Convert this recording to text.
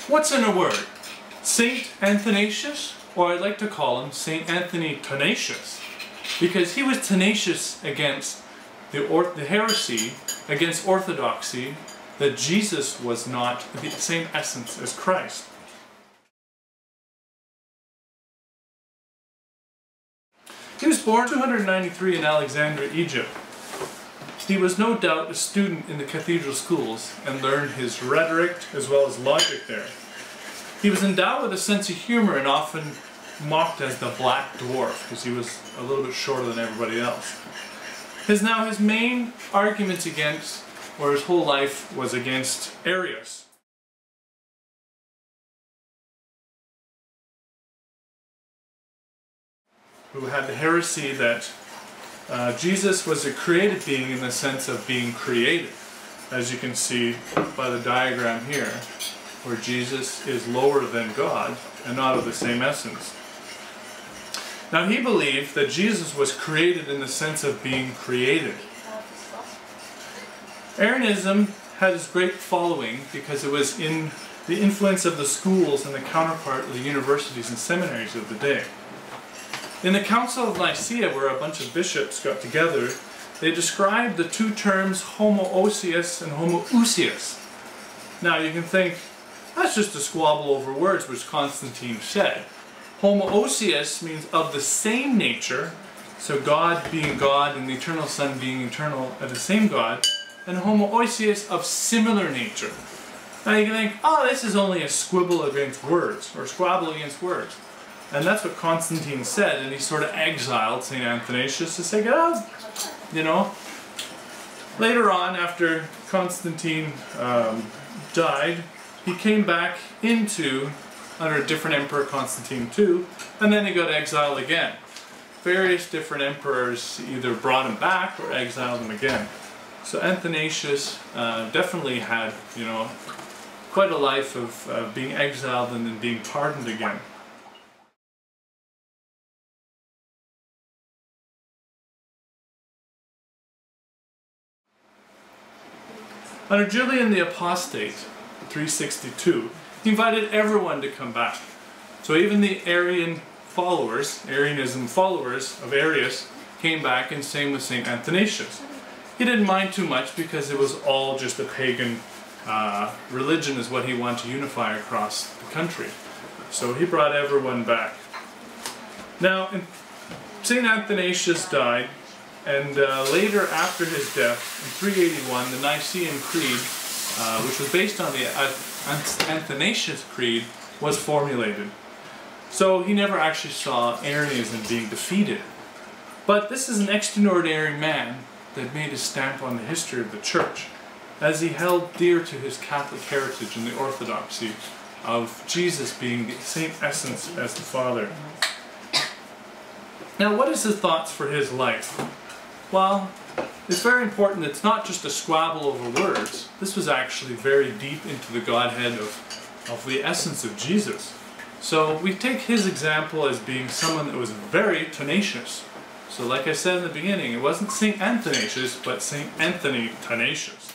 What's in a word? Saint Athanasius, or I'd like to call him Saint Anthony Tenacious, because he was tenacious against the heresy, against orthodoxy, that Jesus was not the same essence as Christ. He was born 293 in Alexandria, Egypt. He was no doubt a student in the cathedral schools and learned his rhetoric as well as logic there. He was endowed with a sense of humor and often mocked as the Black Dwarf because he was a little bit shorter than everybody else. His main arguments against, or his whole life, was against Arius. Who had the heresy that Jesus was a created being in the sense of being created, as you can see by the diagram here, where Jesus is lower than God and not of the same essence. Now he believed that Jesus was created in the sense of being created. Arianism had its great following because it was in the influence of the schools and the counterpart of the universities and seminaries of the day. In the Council of Nicaea, where a bunch of bishops got together, they described the two terms homoousios and homoousios. Now you can think, that's just a squabble over words, which Constantine said. Homoousios means of the same nature, so God being God and the eternal Son being eternal at the same God, and homoousios of similar nature. Now you can think, oh, this is only a squabble against words, or squabble against words. And that's what Constantine said, and he sort of exiled St. Athanasius to say, oh, you know. Later on, after Constantine died, he came back under a different emperor, Constantine II, and then he got exiled again. Various different emperors either brought him back or exiled him again. So Athanasius definitely had, you know, quite a life of being exiled and then being pardoned again. Under Julian the Apostate, 362, he invited everyone to come back. So even the Arianism followers of Arius came back, and same with St. Athanasius. He didn't mind too much because it was all just a pagan religion is what he wanted to unify across the country. So he brought everyone back. Now, St. Athanasius died, and later after his death, in 381, the Nicene Creed, which was based on the Athanasius Creed, was formulated. So he never actually saw Arianism being defeated. But this is an extraordinary man that made his stamp on the history of the Church, as he held dear to his Catholic heritage and the orthodoxy of Jesus being the same essence as the Father. Now, what is his thoughts for his life? Well, it's very important. It's not just a squabble over words. This was actually very deep into the Godhead of the essence of Jesus. So we take his example as being someone that was very tenacious. So like I said in the beginning, it wasn't St. Athanasius, but St. Anthony Tenacious.